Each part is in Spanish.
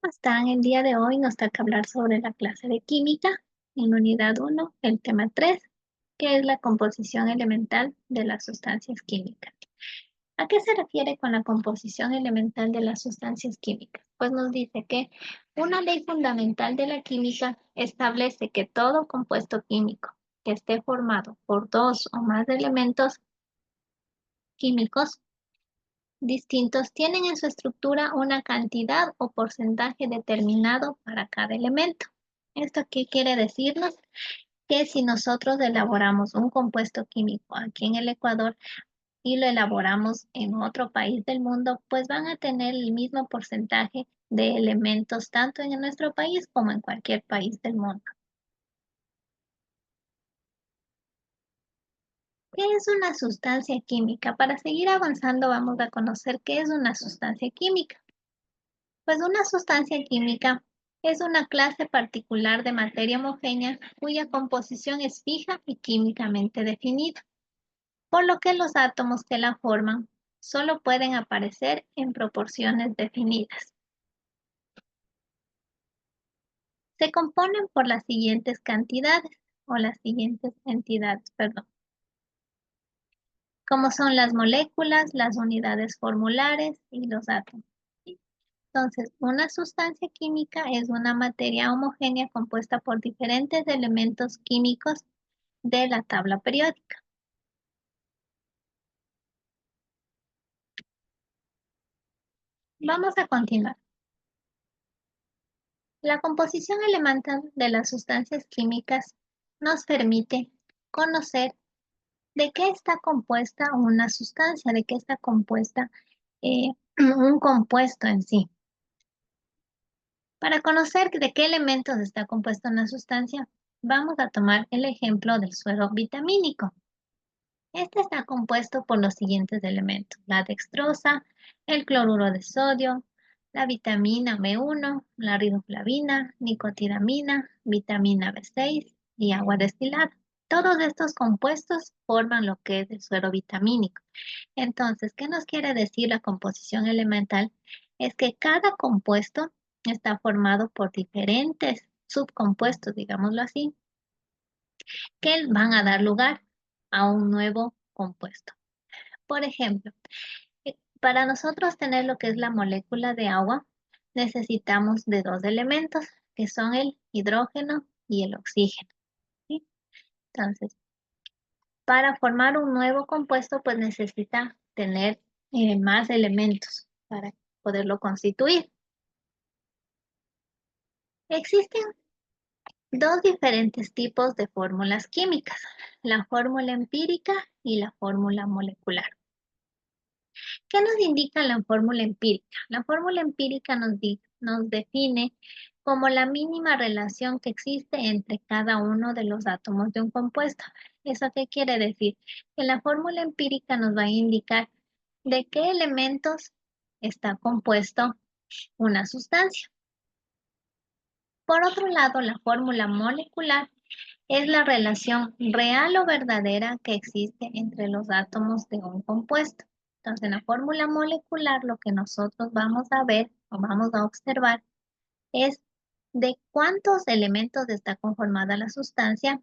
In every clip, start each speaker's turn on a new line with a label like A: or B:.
A: ¿Cómo están? El día de hoy nos toca hablar sobre la clase de química en unidad 1, el tema 3, que es la composición elemental de las sustancias químicas. ¿A qué se refiere con la composición elemental de las sustancias químicas? Pues nos dice que una ley fundamental de la química establece que todo compuesto químico que esté formado por dos o más elementos químicos distintos tienen en su estructura una cantidad o porcentaje determinado para cada elemento. ¿Esto qué quiere decirnos? Que si nosotros elaboramos un compuesto químico aquí en el Ecuador y lo elaboramos en otro país del mundo, pues van a tener el mismo porcentaje de elementos tanto en nuestro país como en cualquier país del mundo. ¿Qué es una sustancia química? Para seguir avanzando vamos a conocer qué es una sustancia química. Pues una sustancia química es una clase particular de materia homogénea cuya composición es fija y químicamente definida, por lo que los átomos que la forman solo pueden aparecer en proporciones definidas. Se componen por las siguientes cantidades o las siguientes entidades, perdón, como son las moléculas, las unidades formulares y los átomos. Entonces, una sustancia química es una materia homogénea compuesta por diferentes elementos químicos de la tabla periódica. Vamos a continuar. La composición elemental de las sustancias químicas nos permite conocer de qué está compuesta una sustancia, de qué está compuesta un compuesto en sí. Para conocer de qué elementos está compuesta una sustancia, vamos a tomar el ejemplo del suero vitamínico. Este está compuesto por los siguientes elementos: la dextrosa, el cloruro de sodio, la vitamina B1, la riboflavina, nicotinamina, vitamina B6 y agua destilada. Todos estos compuestos forman lo que es el suero vitamínico. Entonces, ¿qué nos quiere decir la composición elemental? Es que cada compuesto está formado por diferentes subcompuestos, digámoslo así, que van a dar lugar a un nuevo compuesto. Por ejemplo, para nosotros tener lo que es la molécula de agua, necesitamos de dos elementos, que son el hidrógeno y el oxígeno, ¿sí? Entonces, para formar un nuevo compuesto, pues necesita tener más elementos para poderlo constituir. Existen dos diferentes tipos de fórmulas químicas, la fórmula empírica y la fórmula molecular. ¿Qué nos indica la fórmula empírica? La fórmula empírica nos define como la mínima relación que existe entre cada uno de los átomos de un compuesto. ¿Eso qué quiere decir? Que la fórmula empírica nos va a indicar de qué elementos está compuesto una sustancia. Por otro lado, la fórmula molecular es la relación real o verdadera que existe entre los átomos de un compuesto. Entonces, en la fórmula molecular lo que nosotros vamos a ver o vamos a observar es de cuántos elementos está conformada la sustancia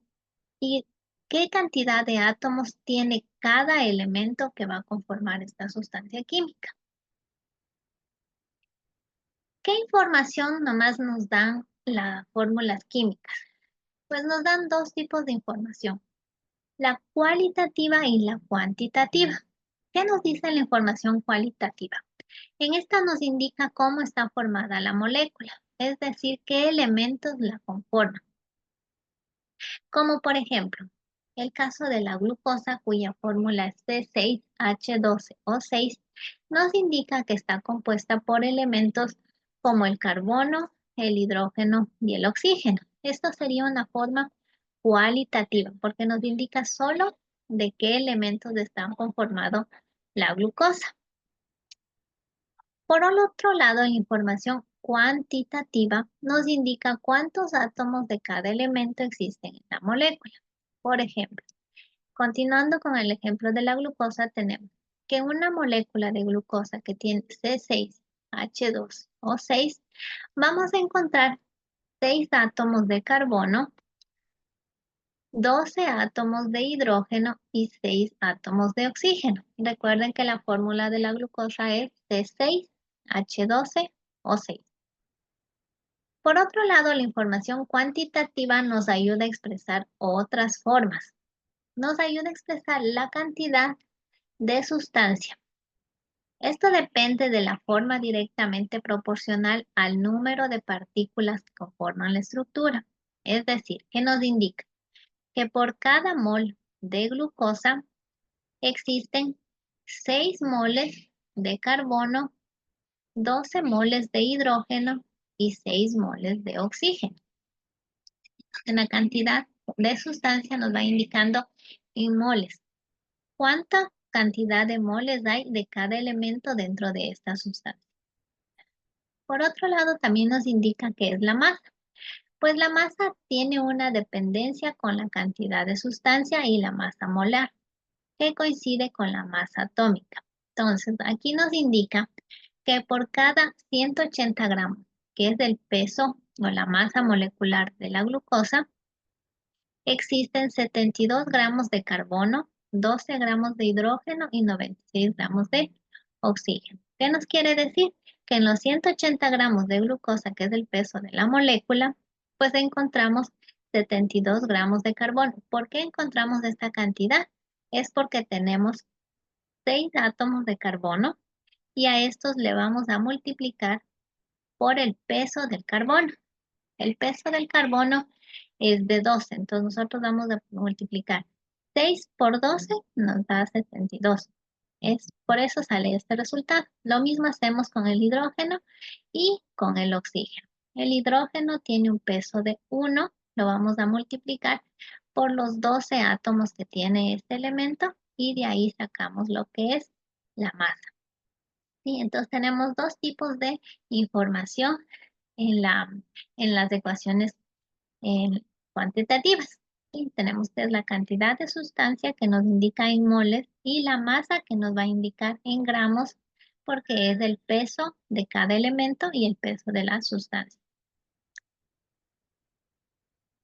A: y qué cantidad de átomos tiene cada elemento que va a conformar esta sustancia química. ¿Qué información nomás nos dan las fórmulas químicas? Pues nos dan dos tipos de información: la cualitativa y la cuantitativa. ¿Qué nos dice la información cualitativa? En esta nos indica cómo está formada la molécula, es decir, qué elementos la conforman. Como por ejemplo, el caso de la glucosa, cuya fórmula es C6H12O6, nos indica que está compuesta por elementos como el carbono, el hidrógeno y el oxígeno. Esto sería una forma cualitativa porque nos indica solo de qué elementos están conformados la glucosa. Por el otro lado, la información cuantitativa nos indica cuántos átomos de cada elemento existen en la molécula. Por ejemplo, continuando con el ejemplo de la glucosa, tenemos que una molécula de glucosa que tiene C6H12O6 vamos a encontrar 6 átomos de carbono, 12 átomos de hidrógeno y 6 átomos de oxígeno. Recuerden que la fórmula de la glucosa es C6H12O6. Por otro lado, la información cuantitativa nos ayuda a expresar otras formas. Nos ayuda a expresar la cantidad de sustancia. Esto depende de la forma directamente proporcional al número de partículas que conforman la estructura. Es decir, que nos indica que por cada mol de glucosa existen 6 moles de carbono, 12 moles de hidrógeno y 6 moles de oxígeno. La cantidad de sustancia nos va indicando en moles. ¿Cuánta cantidad de moles hay de cada elemento dentro de esta sustancia? Por otro lado, también nos indica qué es la masa. Pues la masa tiene una dependencia con la cantidad de sustancia y la masa molar, que coincide con la masa atómica. Entonces, aquí nos indica que por cada 180 gramos, que es el peso o la masa molecular de la glucosa, existen 72 gramos de carbono, 12 gramos de hidrógeno y 96 gramos de oxígeno. ¿Qué nos quiere decir? Que en los 180 gramos de glucosa, que es el peso de la molécula, pues encontramos 72 gramos de carbono. ¿Por qué encontramos esta cantidad? Es porque tenemos 6 átomos de carbono y a estos le vamos a multiplicar por el peso del carbono. El peso del carbono es de 12, entonces nosotros vamos a multiplicar 6 por 12 nos da 72. Por eso sale este resultado. Lo mismo hacemos con el hidrógeno y con el oxígeno. El hidrógeno tiene un peso de 1, lo vamos a multiplicar por los 12 átomos que tiene este elemento y de ahí sacamos lo que es la masa. ¿Sí? Entonces tenemos dos tipos de información en las ecuaciones cuantitativas. Y tenemos que es la cantidad de sustancia que nos indica en moles y la masa que nos va a indicar en gramos porque es el peso de cada elemento y el peso de la sustancia.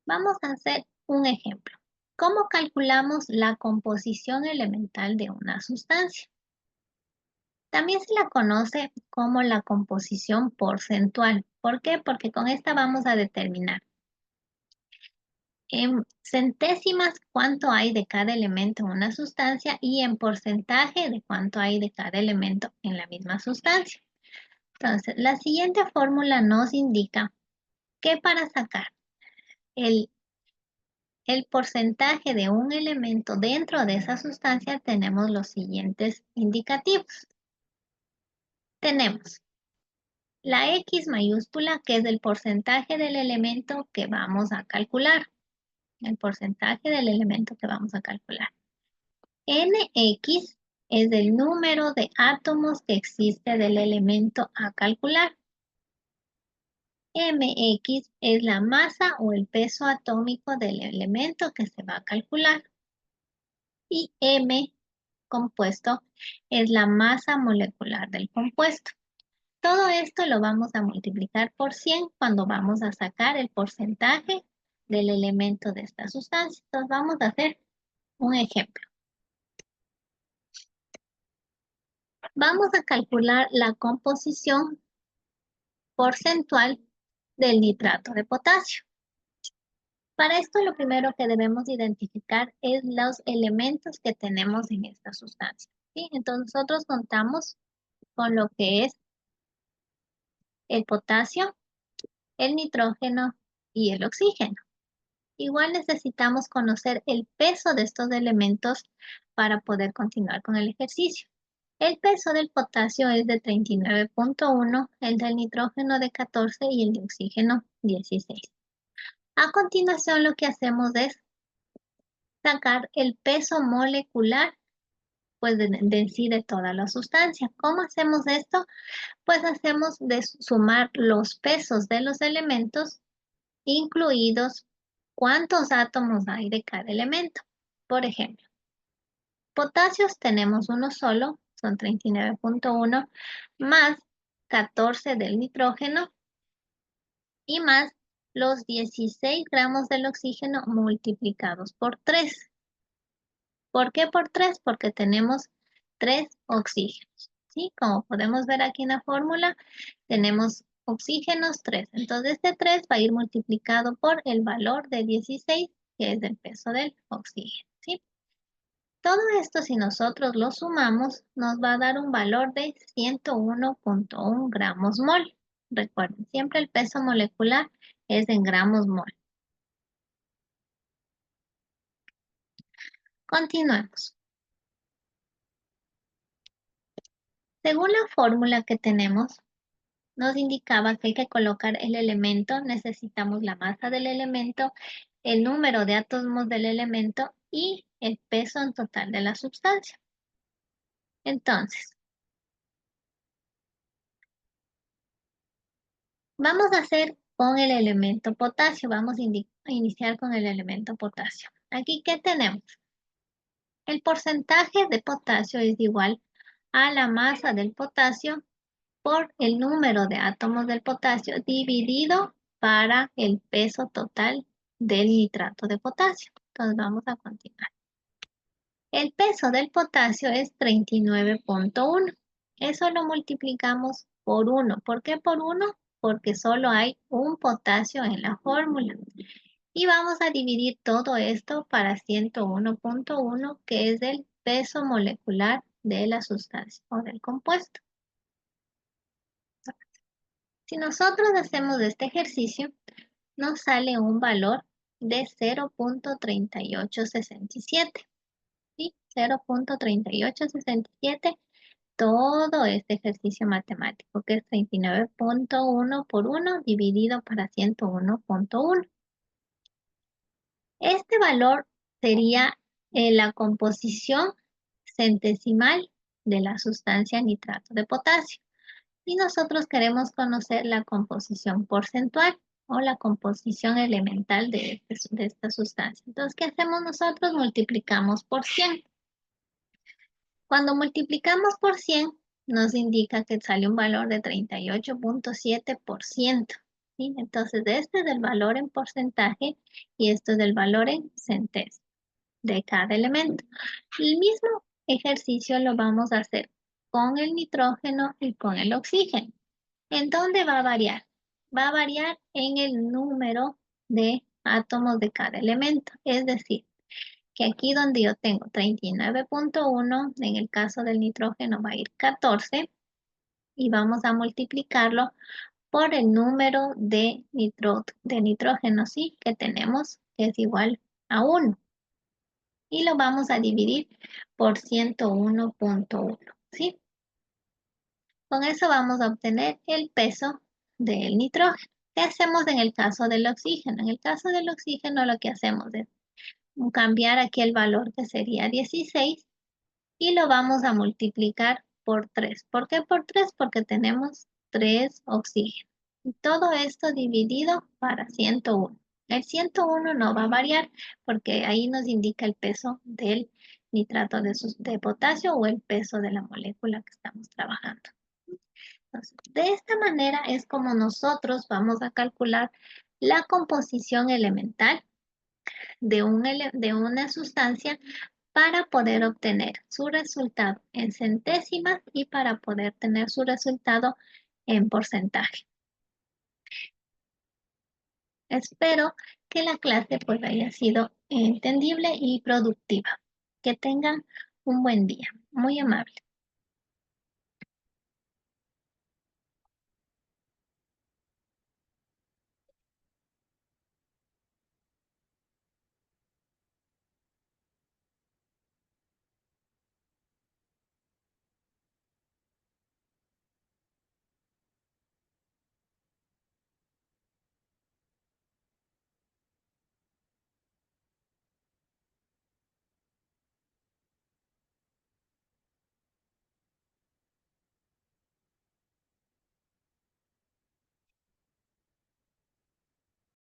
A: Vamos a hacer un ejemplo. ¿Cómo calculamos la composición elemental de una sustancia? También se la conoce como la composición porcentual. ¿Por qué? Porque con esta vamos a determinar en centésimas cuánto hay de cada elemento en una sustancia y en porcentaje de cuánto hay de cada elemento en la misma sustancia. Entonces, la siguiente fórmula nos indica que para sacar el, el porcentaje de un elemento dentro de esa sustancia tenemos los siguientes indicativos. Tenemos la X mayúscula, que es el porcentaje del elemento que vamos a calcular. El porcentaje del elemento que vamos a calcular. NX es el número de átomos que existe del elemento a calcular. MX es la masa o el peso atómico del elemento que se va a calcular. Y M compuesto es la masa molecular del compuesto. Todo esto lo vamos a multiplicar por 100 cuando vamos a sacar el porcentaje del elemento de esta sustancia. Entonces vamos a hacer un ejemplo. Vamos a calcular la composición porcentual del nitrato de potasio. Para esto lo primero que debemos identificar es los elementos que tenemos en esta sustancia. ¿Sí? Entonces nosotros contamos con lo que es el potasio, el nitrógeno y el oxígeno. Igual necesitamos conocer el peso de estos elementos para poder continuar con el ejercicio. El peso del potasio es de 39.1, el del nitrógeno de 14 y el de oxígeno 16. A continuación lo que hacemos es sacar el peso molecular pues de sí de toda la sustancia. ¿Cómo hacemos esto? Pues hacemos de sumar los pesos de los elementos, incluidos cuántos átomos hay de cada elemento. Por ejemplo, potasios tenemos uno solo, son 39.1, más 14 del nitrógeno, y más los 16 gramos del oxígeno multiplicados por 3. ¿Por qué por 3? Porque tenemos 3 oxígenos, ¿sí? Como podemos ver aquí en la fórmula, tenemos oxígenos 3. Entonces, este 3 va a ir multiplicado por el valor de 16, que es el peso del oxígeno, ¿sí? Todo esto, si nosotros lo sumamos, nos va a dar un valor de 101.1 gramos mol. Recuerden, siempre el peso molecular es en gramos mol. Continuemos. Según la fórmula que tenemos, nos indicaba que hay que colocar el elemento, necesitamos la masa del elemento, el número de átomos del elemento y el peso en total de la sustancia. Entonces, vamos a hacer con el elemento potasio. Vamos a iniciar con el elemento potasio. Aquí, ¿qué tenemos? El porcentaje de potasio es igual a la masa del potasio por el número de átomos del potasio dividido para el peso total del nitrato de potasio. Entonces vamos a continuar. El peso del potasio es 39.1. Eso lo multiplicamos por 1. ¿Por qué por 1? Porque solo hay un potasio en la fórmula. Y vamos a dividir todo esto para 101.1, que es el peso molecular de la sustancia o del compuesto. Si nosotros hacemos este ejercicio, nos sale un valor de 0.3867. ¿Sí? 0.3867, todo este ejercicio matemático, que es 39.1 por 1 dividido para 101.1. Este valor sería la composición centesimal de la sustancia nitrato de potasio. Y nosotros queremos conocer la composición porcentual o la composición elemental de esta sustancia. Entonces, ¿qué hacemos nosotros? Multiplicamos por 100. Cuando multiplicamos por 100, nos indica que sale un valor de 38.7%. ¿Sí? Entonces, este es el valor en porcentaje y esto es el valor en centésimo de cada elemento. El mismo ejercicio lo vamos a hacer con el nitrógeno y con el oxígeno. ¿En dónde va a variar? Va a variar en el número de átomos de cada elemento. Es decir, que aquí donde yo tengo 39.1, en el caso del nitrógeno va a ir 14 y vamos a multiplicarlo por el número de nitrógeno, ¿sí? Que tenemos, que es igual a 1. Y lo vamos a dividir por 101.1, ¿sí? Con eso vamos a obtener el peso del nitrógeno. ¿Qué hacemos en el caso del oxígeno? En el caso del oxígeno lo que hacemos es cambiar aquí el valor que sería 16 y lo vamos a multiplicar por 3. ¿Por qué por 3? Porque tenemos 3 oxígenos. Y todo esto dividido para 101. El 101 no va a variar porque ahí nos indica el peso del nitrato de potasio o el peso de la molécula que estamos trabajando. Entonces, de esta manera es como nosotros vamos a calcular la composición elemental de una sustancia para poder obtener su resultado en centésimas y para poder tener su resultado en porcentaje. Espero que la clase pues haya sido entendible y productiva. Que tengan un buen día. Muy amable.